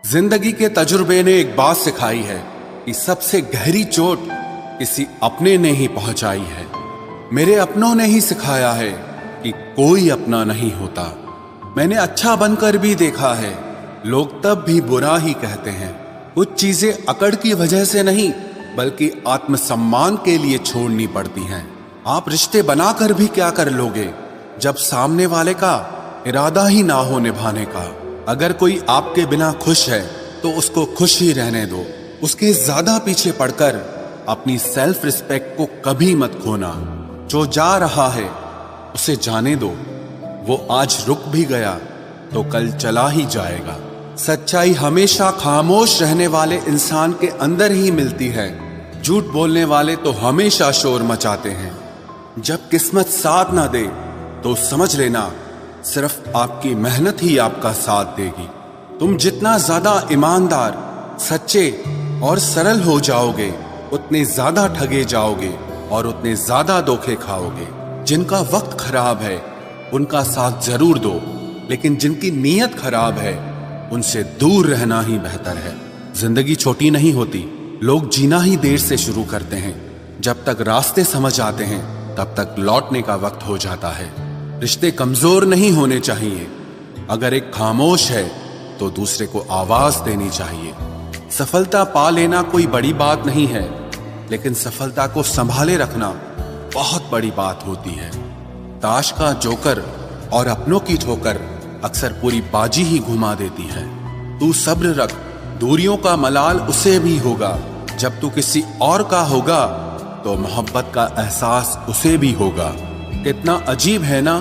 जिंदगी के तजुर्बे ने एक बात सिखाई है कि सबसे गहरी चोट किसी अपने ने ही पहुंचाई है। मेरे अपनों ने ही सिखाया है कि कोई अपना नहीं होता। मैंने अच्छा बनकर भी देखा है, लोग तब भी बुरा ही कहते हैं। कुछ चीजें अकड़ की वजह से नहीं बल्कि आत्मसम्मान के लिए छोड़नी पड़ती हैं। आप रिश्ते बनाकर भी क्या कर लोगे जब सामने वाले का इरादा ही ना हो निभाने का। अगर कोई आपके बिना खुश है तो उसको खुश ही रहने दो। उसके ज्यादा पीछे पड़कर अपनी सेल्फ रिस्पेक्ट को कभी मत खोना। जो जा रहा है उसे जाने दो, वो आज रुक भी गया तो कल चला ही जाएगा। सच्चाई हमेशा खामोश रहने वाले इंसान के अंदर ही मिलती है। झूठ बोलने वाले तो हमेशा शोर मचाते हैं। जब किस्मत साथ ना दे तो समझ लेना सिर्फ आपकी मेहनत ही आपका साथ देगी। तुम जितना ज्यादा ईमानदार, सच्चे और सरल हो जाओगे उतने ज्यादा ठगे जाओगे और उतने ज्यादा धोखे खाओगे। जिनका वक्त खराब है उनका साथ जरूर दो, लेकिन जिनकी नीयत खराब है उनसे दूर रहना ही बेहतर है। जिंदगी छोटी नहीं होती, लोग जीना ही देर से शुरू करते हैं। जब तक रास्ते समझ आते हैं तब तक लौटने का वक्त हो जाता है। रिश्ते कमजोर नहीं होने चाहिए। अगर एक खामोश है तो दूसरे को आवाज देनी चाहिए। सफलता पा लेना कोई बड़ी बात नहीं है, लेकिन सफलता को संभाले रखना बहुत बड़ी बात होती है। ताश का जोकर और अपनों की ठोकर अक्सर पूरी बाजी ही घुमा देती है। तू सब्र रख, दूरियों का मलाल उसे भी होगा। जब तू किसी और का होगा तो मोहब्बत का एहसास उसे भी होगा। कितना अजीब है ना,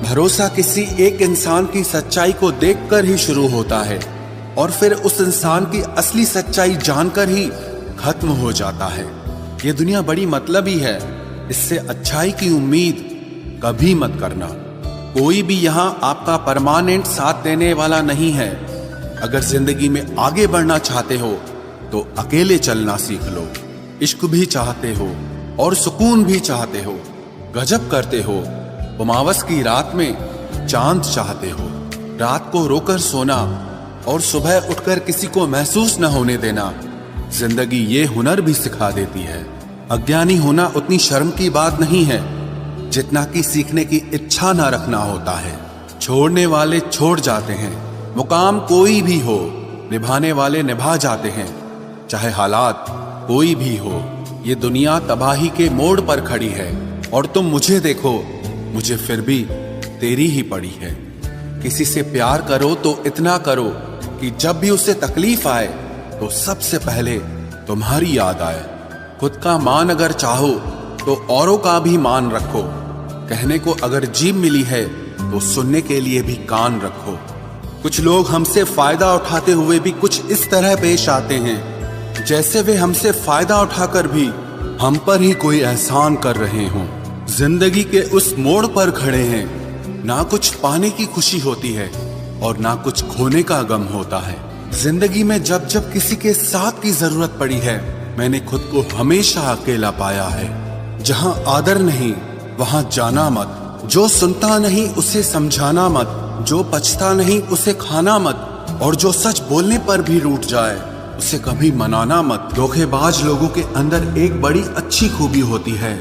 भरोसा किसी एक इंसान की सच्चाई को देखकर ही शुरू होता है और फिर उस इंसान की असली सच्चाई जानकर ही खत्म हो जाता है। ये दुनिया बड़ी मतलबी है, इससे अच्छाई की उम्मीद कभी मत करना। कोई भी यहाँ आपका परमानेंट साथ देने वाला नहीं है। अगर जिंदगी में आगे बढ़ना चाहते हो तो अकेले चलना सीख लो। इश्क भी चाहते हो और सुकून भी चाहते हो, गजब करते हो। उमावस की रात में चांद चाहते हो। रात को रोकर सोना और सुबह उठकर किसी को महसूस न होने देना, जिंदगी ये हुनर भी सिखा देती है। अज्ञानी होना उतनी शर्म की बात नहीं है जितना कि सीखने की इच्छा ना रखना होता है। छोड़ने वाले छोड़ जाते हैं, मुकाम कोई भी हो, निभाने वाले निभा जाते हैं। चाहे हालात कोई भी हो, ये दुनिया तबाही के मोड़ पर खड़ी है और तुम मुझे देखो, मुझे फिर भी तेरी ही पड़ी है। किसी से प्यार करो तो इतना करो कि जब भी उसे तकलीफ आए तो सबसे पहले तुम्हारी याद आए। खुद का मान अगर चाहो तो औरों का भी मान रखो। कहने को अगर जीभ मिली है तो सुनने के लिए भी कान रखो। कुछ लोग हमसे फायदा उठाते हुए भी कुछ इस तरह पेश आते हैं जैसे वे हमसे फायदा उठाकर भी हम पर ही कोई एहसान कर रहे हों। जिंदगी के उस मोड़ पर खड़े हैं, ना कुछ पाने की खुशी होती है और ना कुछ खोने का गम होता है। जिंदगी में जब जब किसी के साथ की जरूरत पड़ी है, मैंने खुद को हमेशा अकेला पाया है। जहां आदर नहीं वहां जाना मत, जो सुनता नहीं उसे समझाना मत, जो पछता नहीं उसे खाना मत, और जो सच बोलने पर भी रूठ जाए उसे कभी मनाना मत। धोखेबाज लोगों के अंदर एक बड़ी अच्छी खूबी होती है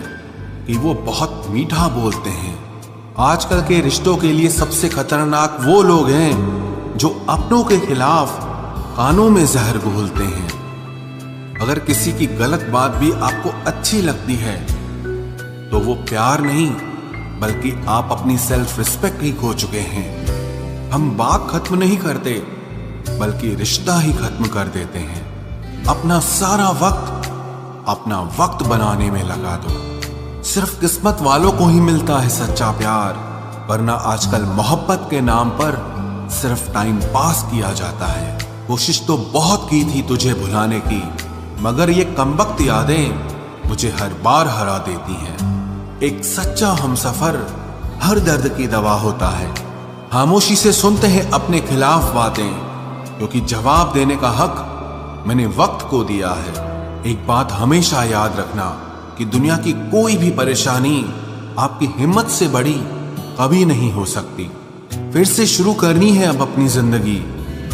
कि वो बहुत मीठा बोलते हैं। आजकल के रिश्तों के लिए सबसे खतरनाक वो लोग हैं जो अपनों के खिलाफ कानों में जहर घोलते हैं। अगर किसी की गलत बात भी आपको अच्छी लगती है तो वो प्यार नहीं बल्कि आप अपनी सेल्फ रिस्पेक्ट ही खो चुके हैं। हम बात खत्म नहीं करते बल्कि रिश्ता ही खत्म कर देते हैं। अपना सारा अपना वक्त बनाने में लगा दो। सिर्फ किस्मत वालों को ही मिलता है सच्चा प्यार, वरना आजकल मोहब्बत के नाम पर सिर्फ टाइम पास किया जाता है। कोशिश तो बहुत की थी तुझे भुलाने की, मगर ये कमबख्त यादें मुझे हर बार हरा देती हैं। एक सच्चा हमसफर हर दर्द की दवा होता है। खामोशी से सुनते हैं अपने खिलाफ बातें, क्योंकि जवाब देने का हक मैंने वक्त को दिया है। एक बात हमेशा याद रखना कि दुनिया की कोई भी परेशानी आपकी हिम्मत से बड़ी कभी नहीं हो सकती। फिर से शुरू करनी है अब अपनी जिंदगी,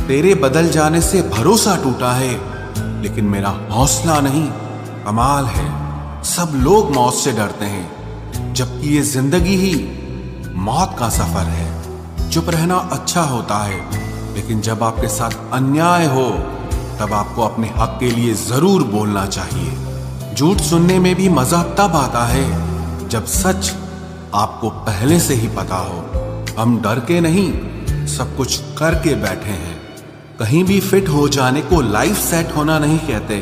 तेरे बदल जाने से भरोसा टूटा है, लेकिन मेरा हौसला नहीं। कमाल है, सब लोग मौत से डरते हैं, जबकि ये जिंदगी ही मौत का सफर है। चुप रहना अच्छा होता है, लेकिन जब आपके साथ अन्याय हो तब आपको अपने हक के लिए जरूर बोलना चाहिए। झूठ सुनने में भी मजा तब आता है जब सच आपको पहले से ही पता हो। हम डर के नहीं, सब कुछ करके बैठे हैं। कहीं भी फिट हो जाने को लाइफ सेट होना नहीं कहते।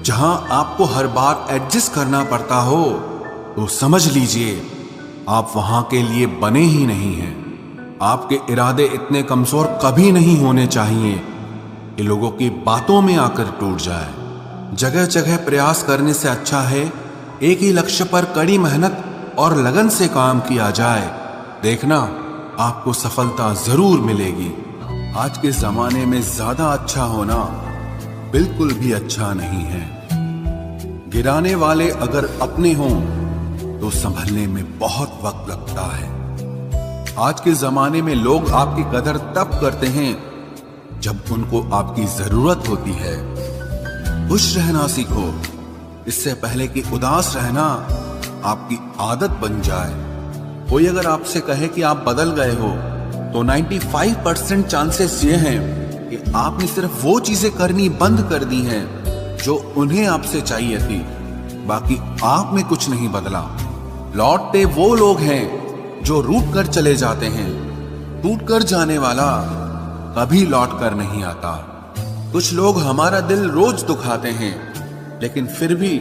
जहां आपको हर बार एडजस्ट करना पड़ता हो तो समझ लीजिए आप वहां के लिए बने ही नहीं हैं। आपके इरादे इतने कमजोर कभी नहीं होने चाहिए कि लोगों की बातों में आकर टूट जाए। जगह जगह प्रयास करने से अच्छा है एक ही लक्ष्य पर कड़ी मेहनत और लगन से काम किया जाए। देखना आपको सफलता जरूर मिलेगी। आज के जमाने में ज्यादा अच्छा होना बिल्कुल भी अच्छा नहीं है। गिराने वाले अगर अपने हों तो संभलने में बहुत वक्त लगता है। आज के जमाने में लोग आपकी कदर तब करते हैं जब उनको आपकी जरूरत होती है। खुश रहना सीखो, इससे पहले कि उदास रहना आपकी आदत बन जाए। कोई अगर आपसे कहे कि आप बदल गए हो तो 95% चांसेस ये हैं कि आपने सिर्फ वो चीजें करनी बंद कर दी हैं जो उन्हें आपसे चाहिए थी। बाकी आप में कुछ नहीं बदला। लौटते वो लोग हैं जो रूठ कर चले जाते हैं। टूट कर जाने वाला कभी लौट कर नहीं आता। कुछ लोग हमारा दिल रोज दुखाते हैं, लेकिन फिर भी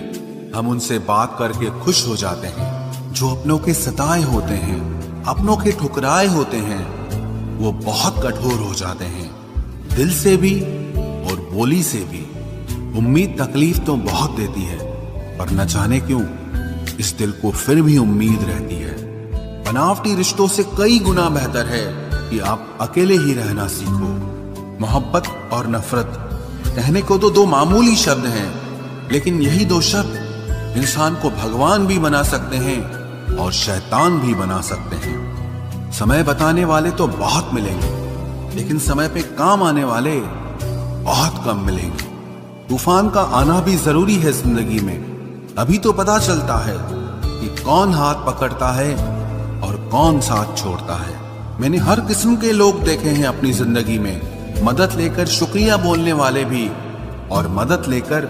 हम उनसे बात करके खुश हो जाते हैं। जो अपनों के सताए होते हैं, अपनों के ठुकराए होते हैं, वो बहुत कठोर हो जाते हैं, दिल से भी और बोली से भी। उम्मीद तकलीफ तो बहुत देती है, पर न जाने क्यों इस दिल को फिर भी उम्मीद रहती है। बनावटी रिश्तों से कई गुना बेहतर है कि आप अकेले ही रहना सीखो। मोहब्बत और नफरत कहने को तो दो मामूली शब्द हैं, लेकिन यही दो शब्द इंसान को भगवान भी बना सकते हैं और शैतान भी बना सकते हैं। समय बताने वाले तो बहुत मिलेंगे, लेकिन समय पे काम आने वाले बहुत कम मिलेंगे। तूफान का आना भी जरूरी है जिंदगी में, अभी तो पता चलता है कि कौन हाथ पकड़ता है और कौन साथ छोड़ता है। मैंने हर किस्म के लोग देखे हैं अपनी जिंदगी में, मदद लेकर शुक्रिया बोलने वाले भी और मदद लेकर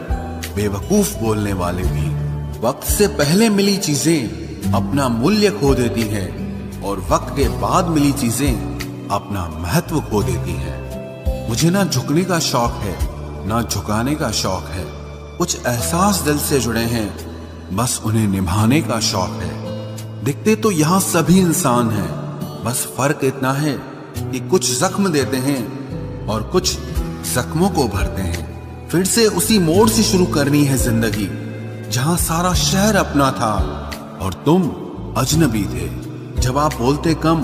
बेवकूफ बोलने वाले भी। वक्त से पहले मिली चीजें अपना मूल्य खो देती हैं और वक्त के बाद मिली चीजें अपना महत्व खो देती हैं। मुझे ना झुकने का शौक है ना झुकाने का शौक है। कुछ एहसास दिल से जुड़े हैं, बस उन्हें निभाने का शौक है। दिखते तो यहाँ सभी इंसान हैं, बस फर्क इतना है कि कुछ जख्म देते हैं और कुछ जख्मों को भरते हैं। फिर से उसी मोड़ से शुरू करनी है जिंदगी जहां सारा शहर अपना था और तुम अजनबी थे। जब आप बोलते कम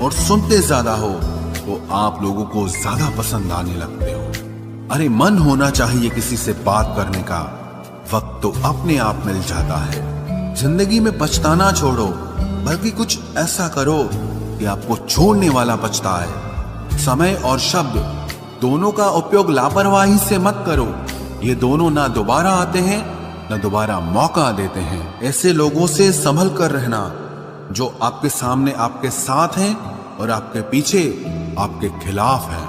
और सुनते ज्यादा हो तो आप लोगों को ज्यादा पसंद आने लगते हो। अरे मन होना चाहिए किसी से बात करने का, वक्त तो अपने आप मिल जाता है। जिंदगी में पछताना छोड़ो, बल्कि कुछ ऐसा करो कि आपको छोड़ने वाला पछताए। समय और शब्द दोनों का उपयोग लापरवाही से मत करो। ये दोनों ना दोबारा आते हैं ना दोबारा मौका देते हैं। ऐसे लोगों से संभल कर रहना जो आपके सामने आपके साथ हैं और आपके पीछे आपके खिलाफ हैं।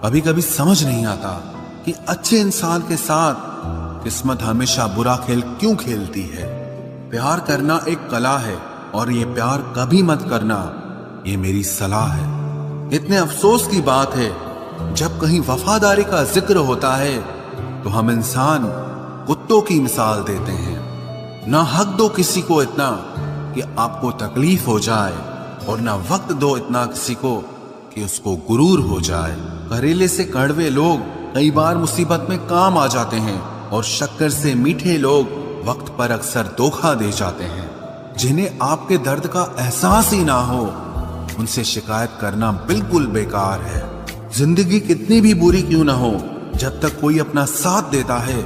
कभी कभी समझ नहीं आता कि अच्छे इंसान के साथ किस्मत हमेशा बुरा खेल क्यों खेलती है। प्यार करना एक कला है और ये प्यार कभी मत करना, ये मेरी सलाह है। इतने अफसोस की बात है जब कहीं वफादारी का जिक्र होता है तो हम इंसान कुत्तों की मिसाल देते हैं। ना हक दो किसी को इतना कि आपको तकलीफ हो जाए और ना वक्त दो इतना किसी को कि उसको गुरूर हो जाए। करेले से कड़वे लोग कई बार मुसीबत में काम आ जाते हैं और शक्कर से मीठे लोग वक्त पर अक्सर धोखा दे जाते हैं। जिन्हें आपके दर्द का एहसास ही ना हो उनसे शिकायत करना बिल्कुल बेकार है। जिंदगी कितनी भी बुरी क्यों ना हो, जब तक कोई अपना साथ देता है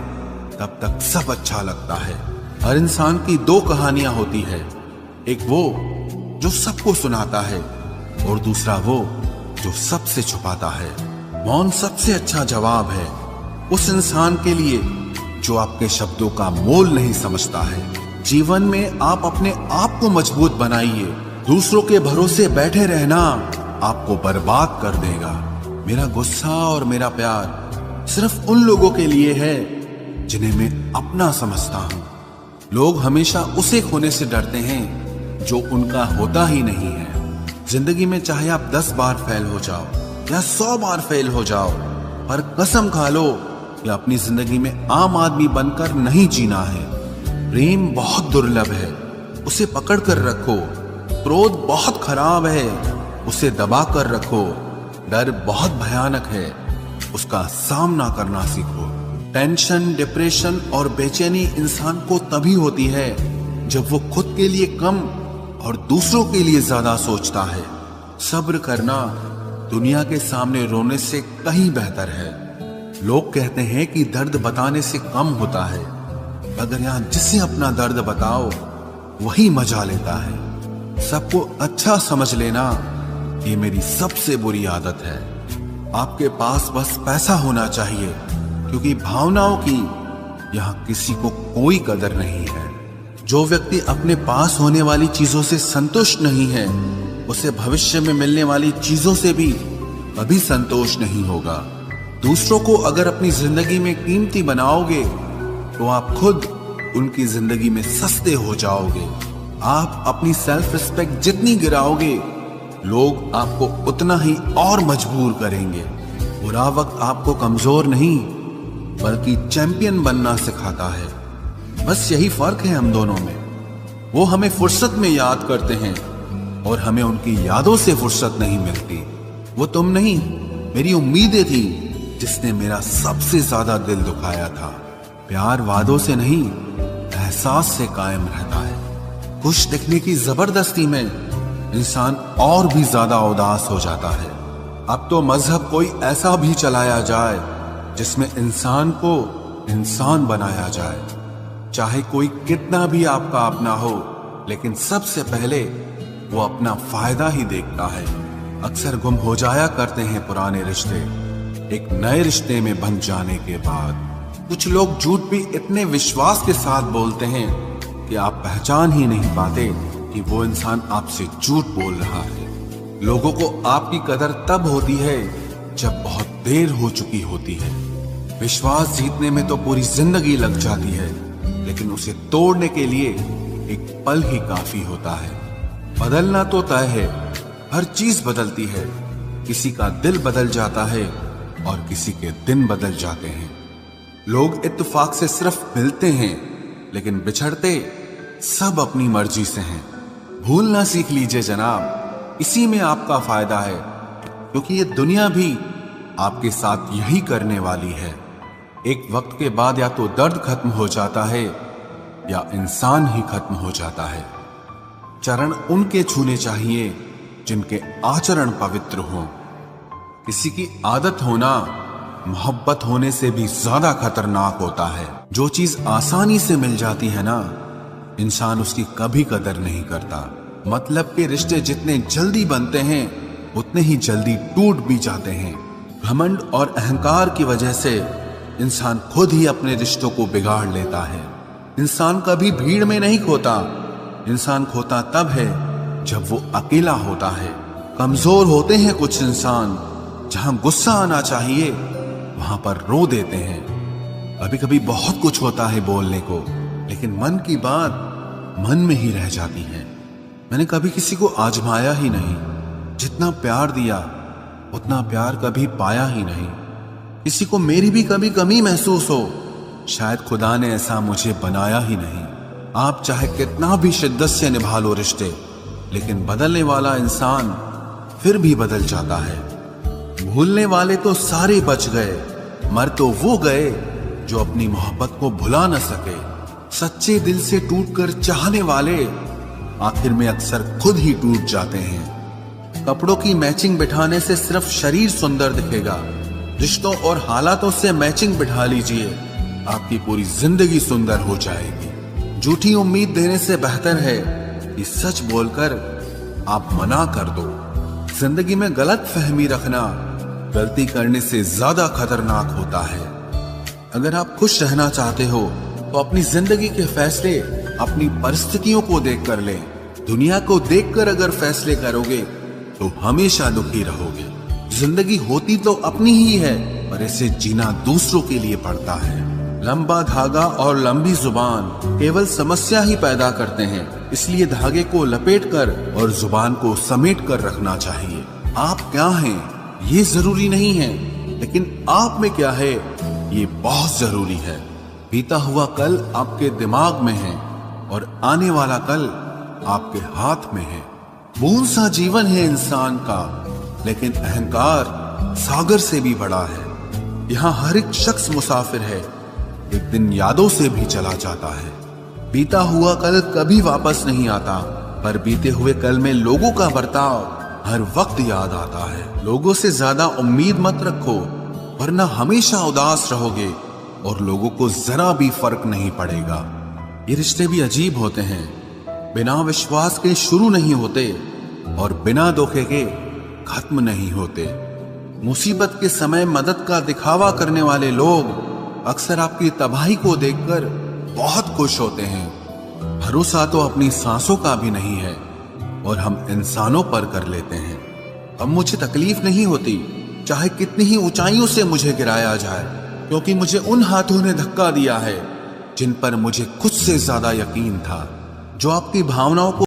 तब तक सब अच्छा लगता है। हर इंसान की दो कहानियां होती है, एक वो जो सबको सुनाता है और दूसरा वो जो सबसे छुपाता है। मौन सबसे अच्छा जवाब है उस इंसान के लिए जो आपके शब्दों का मोल नहीं समझता है। जीवन में आप अपने आप को मजबूत बनाइए। दूसरों के भरोसे बैठे रहना आपको बर्बाद कर देगा। मेरा गुस्सा और मेरा प्यार सिर्फ उन लोगों के लिए है जिन्हें मैं अपना समझता हूँ। लोग हमेशा उसे खोने से डरते हैं जो उनका होता ही नहीं है। जिंदगी में चाहे आप 10 बार फेल हो जाओ या 100 बार फेल हो जाओ, पर कसम खा लो कि अपनी जिंदगी में आम आदमी बनकर नहीं जीना है। प्रेम बहुत दुर्लभ है, उसे पकड़ कर रखो। क्रोध बहुत खराब है, उसे दबा कर रखो। डर बहुत भयानक है, उसका सामना करना सीखो। टेंशन, डिप्रेशन और बेचैनी इंसान को तभी होती है जब वो खुद के लिए कम और दूसरों के लिए ज्यादा सोचता है। सब्र करना दुनिया के सामने रोने से कहीं बेहतर है। लोग कहते हैं कि दर्द बताने से कम होता है, अगर यहां जिसे अपना दर्द बताओ वही मजा लेता है। सबको अच्छा समझ लेना ये मेरी सबसे बुरी आदत है। आपके पास बस पैसा होना चाहिए, क्योंकि भावनाओं की यहां किसी को कोई कदर नहीं है। जो व्यक्ति अपने पास होने वाली चीजों से संतुष्ट नहीं है, उसे भविष्य में मिलने वाली चीजों से भी कभी संतोष नहीं होगा। दूसरों को अगर अपनी जिंदगी में कीमती बनाओगे तो आप खुद उनकी जिंदगी में सस्ते हो जाओगे। आप अपनी सेल्फ रिस्पेक्ट जितनी गिराओगे, लोग आपको उतना ही और मजबूर करेंगे। बुरा वक्त आपको कमजोर नहीं बल्कि चैंपियन बनना सिखाता है। बस यही फर्क है हम दोनों में। वो हमें फुर्सत में याद करते हैं और हमें उनकी यादों से फुर्सत नहीं मिलती। वो तुम नहीं, मेरी उम्मीदें थी जिसने मेरा सबसे ज्यादा दिल दुखाया था। प्यार वादों से नहीं, एहसास से कायम रहता है। खुश दिखने की जबरदस्ती में इंसान और भी ज्यादा उदास हो जाता है। अब तो मजहब कोई ऐसा भी चलाया जाए जिसमें इंसान को इंसान बनाया जाए। चाहे कोई कितना भी आपका अपना हो, लेकिन सबसे पहले वो अपना फायदा ही देखता है। अक्सर गुम हो जाया करते हैं पुराने रिश्ते एक नए रिश्ते में बन जाने के बाद। कुछ लोग झूठ भी इतने विश्वास के साथ बोलते हैं कि आप पहचान ही नहीं पाते कि वो इंसान आपसे झूठ बोल रहा है। लोगों को आपकी कदर तब होती है जब बहुत देर हो चुकी होती है। विश्वास जीतने में तो पूरी जिंदगी लग जाती है, लेकिन उसे तोड़ने के लिए एक पल ही काफी होता है। बदलना तो तय है, हर चीज बदलती है। किसी का दिल बदल जाता है और किसी के दिन बदल जाते हैं। लोग इत्तेफाक से सिर्फ मिलते हैं, लेकिन बिछड़ते सब अपनी मर्जी से हैं। भूलना सीख लीजिए जनाब, इसी में आपका फायदा है, क्योंकि ये दुनिया भी आपके साथ यही करने वाली है। एक वक्त के बाद या तो दर्द खत्म हो जाता है या इंसान ही खत्म हो जाता है। चरण उनके छूने चाहिए जिनके आचरण पवित्र हों। किसी की आदत होना मोहब्बत होने से भी ज्यादा खतरनाक होता है। जो चीज आसानी से मिल जाती है ना, इंसान उसकी कभी कदर नहीं करता। मतलब के रिश्ते जितने जल्दी बनते हैं उतने ही जल्दी टूट भी जाते हैं। घमंड और अहंकार की वजह से इंसान खुद ही अपने रिश्तों को बिगाड़ लेता है। इंसान कभी भीड़ में नहीं खोता, इंसान खोता तब है जब वो अकेला होता है। कमजोर होते हैं कुछ इंसान, जहां गुस्सा आना चाहिए वहां पर रो देते हैं। कभी कभी बहुत कुछ होता है बोलने को, लेकिन मन की बात मन में ही रह जाती है। मैंने कभी किसी को आजमाया ही नहीं। जितना प्यार दिया उतना प्यार कभी पाया ही नहीं। किसी को मेरी भी कभी कमी महसूस हो, शायद खुदा ने ऐसा मुझे बनाया ही नहीं। आप चाहे कितना भी शिद्दत से निभा लो रिश्ते, लेकिन बदलने वाला इंसान फिर भी बदल जाता है। भूलने वाले तो सारे बच गए, मर तो वो गए जो अपनी मोहब्बत को भुला न सके। सच्चे दिल से टूटकर चाहने वाले आखिर में अक्सर खुद ही टूट जाते हैं। कपड़ों की मैचिंग बिठाने से सिर्फ शरीर सुंदर दिखेगा। रिश्तों और हालातों से मैचिंग बिठा लीजिए, आपकी पूरी जिंदगी सुंदर हो जाएगी। झूठी उम्मीद देने से बेहतर है कि सच बोलकर आप मना कर दो। जिंदगी में गलत फहमी रखना गलती करने से ज्यादा खतरनाक होता है। अगर आप खुश रहना चाहते हो तो अपनी जिंदगी के फैसले अपनी परिस्थितियों को देखकर लें। दुनिया को देखकर अगर फैसले करोगे तो हमेशा दुखी रहोगे। जिंदगी होती तो अपनी ही है, पर इसे जीना दूसरों के लिए पड़ता है। लंबा धागा और लंबी जुबान केवल समस्या ही पैदा करते हैं, इसलिए धागे को लपेटकर और जुबान को समेट कर रखना चाहिए। आप क्या हैं ये जरूरी नहीं है, लेकिन आप में क्या है ये बहुत जरूरी है। बीता हुआ कल आपके दिमाग में है और आने वाला कल आपके हाथ में है। बूंद सा जीवन है इंसान का, लेकिन अहंकार सागर से भी बड़ा है। यहाँ हर एक शख्स मुसाफिर है, एक दिन यादों से भी चला जाता है। बीता हुआ कल कभी वापस नहीं आता, पर बीते हुए कल में लोगों का बर्ताव हर वक्त याद आता है। लोगों से ज्यादा उम्मीद मत रखो, वरना हमेशा उदास रहोगे और लोगों को जरा भी फर्क नहीं पड़ेगा। ये रिश्ते भी अजीब होते हैं, बिना विश्वास के शुरू नहीं होते और बिना धोखे के खत्म नहीं होते। मुसीबत के समय मदद का दिखावा करने वाले लोग अक्सर आपकी तबाही को देखकर बहुत खुश होते हैं। भरोसा तो अपनी सांसों का भी नहीं है और हम इंसानों पर कर लेते हैं। अब मुझे तकलीफ नहीं होती, चाहे कितनी ही ऊंचाइयों से मुझे गिराया जाए, क्योंकि मुझे उन हाथों ने धक्का दिया है जिन पर मुझे खुद से ज्यादा यकीन था, जो आपकी भावनाओं को